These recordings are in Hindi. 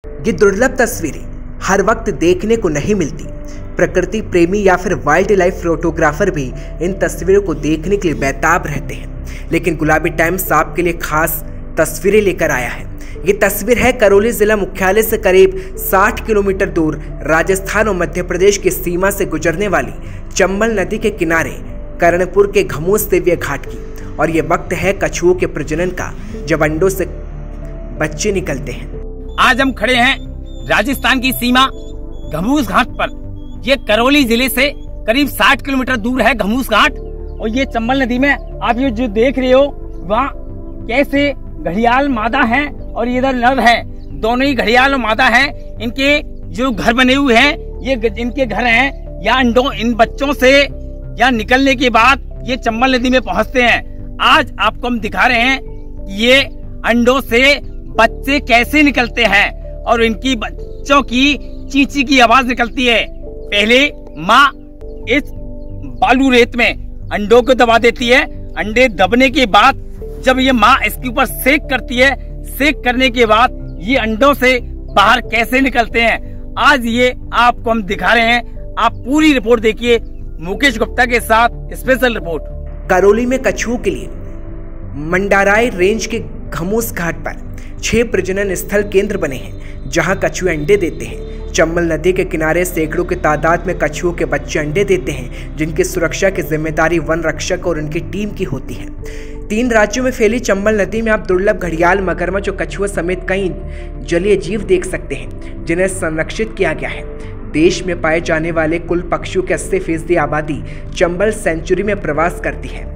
ये दुर्लभ तस्वीरें हर वक्त देखने को नहीं मिलती। प्रकृति प्रेमी या फिर वाइल्ड लाइफ फोटोग्राफर भी इन तस्वीरों को देखने के लिए बेताब रहते हैं, लेकिन गुलाबी टाइम्स आपके लिए खास तस्वीरें लेकर आया है। ये तस्वीर है करौली जिला मुख्यालय से करीब 60 किलोमीटर दूर राजस्थान और मध्य प्रदेश की सीमा से गुजरने वाली चंबल नदी के किनारे कर्णपुर के घमूस देविया घाट की। और ये वक्त है कछुओं के प्रजनन का, जब अंडों से बच्चे निकलते हैं। आज हम खड़े हैं राजस्थान की सीमा घमूस घाट पर। ये करौली जिले से करीब 60 किलोमीटर दूर है घमूस घाट। और ये चंबल नदी में आप ये जो देख रहे हो, वहाँ कैसे घड़ियाल मादा है और इधर नर है। दोनों ही घड़ियाल और मादा है। इनके जो घर बने हुए हैं, ये इनके घर हैं। या अंडों इन बच्चों से या निकलने के बाद ये चंबल नदी में पहुँचते हैं। आज आपको हम दिखा रहे हैं कि ये अंडों से बच्चे कैसे निकलते हैं और इनकी बच्चों की चींची की आवाज निकलती है। पहले माँ इस बालू रेत में अंडों को दबा देती है। अंडे दबने के बाद जब ये माँ इसके ऊपर सेक करती है, सेक करने के बाद ये अंडों से बाहर कैसे निकलते हैं, आज ये आपको हम दिखा रहे हैं। आप पूरी रिपोर्ट देखिए, मुकेश गुप्ता के साथ स्पेशल रिपोर्ट। करौली में कछुओं के लिए मंडाराय रेंज के घमूस घाट पर 6 प्रजनन स्थल केंद्र बने हैं, जहां कछुए अंडे देते हैं। चंबल नदी के किनारे सैकड़ों की तादाद में कछुओं के बच्चे अंडे देते हैं, जिनकी सुरक्षा की जिम्मेदारी वन रक्षक और उनकी टीम की होती है। 3 राज्यों में फैली चंबल नदी में आप दुर्लभ घड़ियाल, मगरमच्छ और कछुआ समेत कई जलीय जीव देख सकते हैं, जिन्हें संरक्षित किया गया है। देश में पाए जाने वाले कुल पक्षियों की 80% आबादी चंबल सेंचुरी में प्रवास करती है,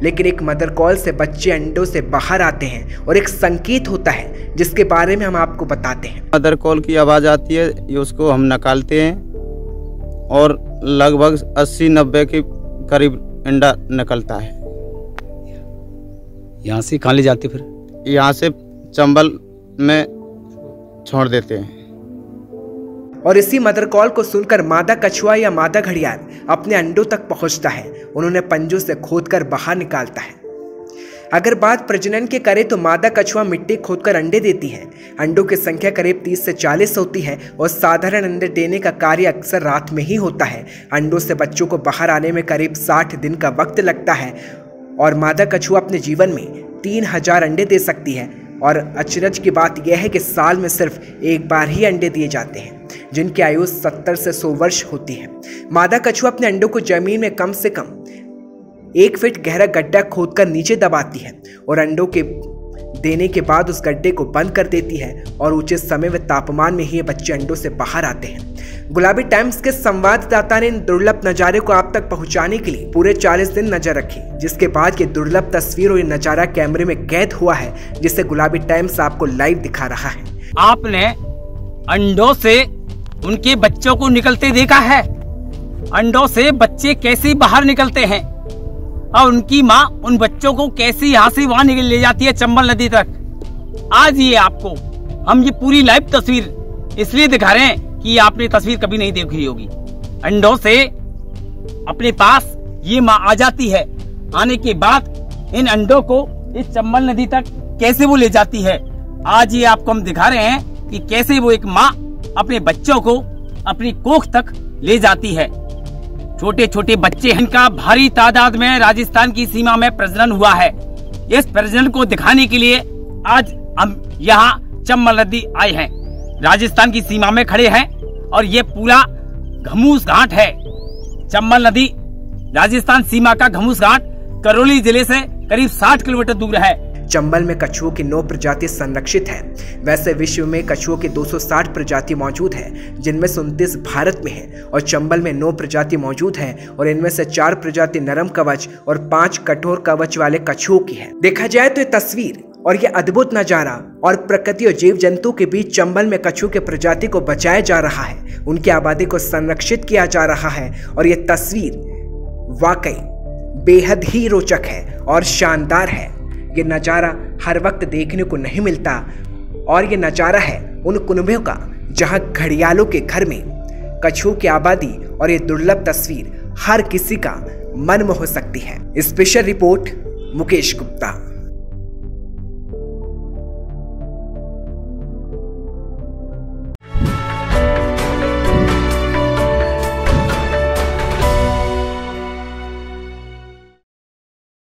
लेकिन एक मदर कॉल से बच्चे अंडों से बाहर आते हैं और एक संकेत होता है, जिसके बारे में हम आपको बताते हैं। मदर कॉल की आवाज आती है, ये उसको हम निकालते हैं और लगभग 80-90 के करीब अंडा निकलता है। यहाँ से कहाँ ले जाते फिर? यहाँ से चंबल में छोड़ देते हैं। और इसी मदर कॉल को सुनकर मादा कछुआ या मादा घड़ियाल अपने अंडों तक पहुंचता है, उन्होंने पंजों से खोदकर बाहर निकालता है। अगर बात प्रजनन के करें तो मादा कछुआ मिट्टी खोदकर अंडे देती है। अंडों की संख्या करीब 30 से 40 होती है और साधारण अंडे देने का कार्य अक्सर रात में ही होता है। अंडों से बच्चों को बाहर आने में करीब 60 दिन का वक्त लगता है और मादा कछुआ अपने जीवन में 3000 अंडे दे सकती है। और अचरज की बात यह है कि साल में सिर्फ एक बार ही अंडे दिए जाते हैं, जिनकी आयु 70 से 100 वर्ष होती है। मादा कछुआ अपने अंडों को जमीन में कम से कम 1 फीट गहरा गड्ढा खोदकर नीचे दबाती है और अंडों के देने के बाद उस गड्ढे को बंद कर देती है और उचित समय व तापमान में ही ये बच्चे अंडों से बाहर आते हैं। गुलाबी टाइम्स के संवाददाता ने इन दुर्लभ नज़ारे को आप तक पहुंचाने के लिए पूरे 40 दिन नजर रखी, जिसके बाद ये दुर्लभ तस्वीर और ये नज़ारा कैमरे में कैद हुआ है, जिसे गुलाबी टाइम्स आपको लाइव दिखा रहा है। आपने अंडों से उनके बच्चों को निकलते देखा है? अंडों से बच्चे कैसे बाहर निकलते हैं और उनकी माँ उन बच्चों को कैसे यहाँ से वहाँ ले जाती है चंबल नदी तक। आज ये आपको हम ये पूरी लाइव तस्वीर इसलिए दिखा रहे हैं कि आपने तस्वीर कभी नहीं देखी होगी। अंडों से अपने पास ये माँ आ जाती है, आने के बाद इन अंडों को इस चंबल नदी तक कैसे वो ले जाती है। आज ये आपको हम दिखा रहे हैं कि कैसे वो एक माँ अपने बच्चों को अपनी कोख तक ले जाती है। छोटे छोटे बच्चे, इनका भारी तादाद में राजस्थान की सीमा में प्रजनन हुआ है। इस प्रजनन को दिखाने के लिए आज हम यहाँ चंबल नदी आए हैं। राजस्थान की सीमा में खड़े हैं और ये पूरा घमूस घाट है। चंबल नदी राजस्थान सीमा का घमूस घाट करौली जिले से करीब 60 किलोमीटर दूर है। चंबल में कछुओं की 9 प्रजाति संरक्षित है। वैसे विश्व में कछुओं की 260 प्रजाति मौजूद है, जिनमें से 29 भारत में है और चंबल में 9 प्रजाति मौजूद है और इनमें से 4 प्रजाति नरम कवच और 5 कठोर कवच वाले कछुओं की है। देखा जाए तो ये तस्वीर और ये अद्भुत नजारा और प्रकृति और जीव जंतु के बीच चंबल में कछुओं के प्रजाति को बचाया जा रहा है, उनकी आबादी को संरक्षित किया जा रहा है। और ये तस्वीर वाकई बेहद ही रोचक है और शानदार है। ये नज़ारा हर वक्त देखने को नहीं मिलता और ये नज़ारा है उन कुनबों का जहां घड़ियालों के घर में कछुओं की आबादी। और ये दुर्लभ तस्वीर हर किसी का मन मोह सकती है। Special report Mukesh Gupta.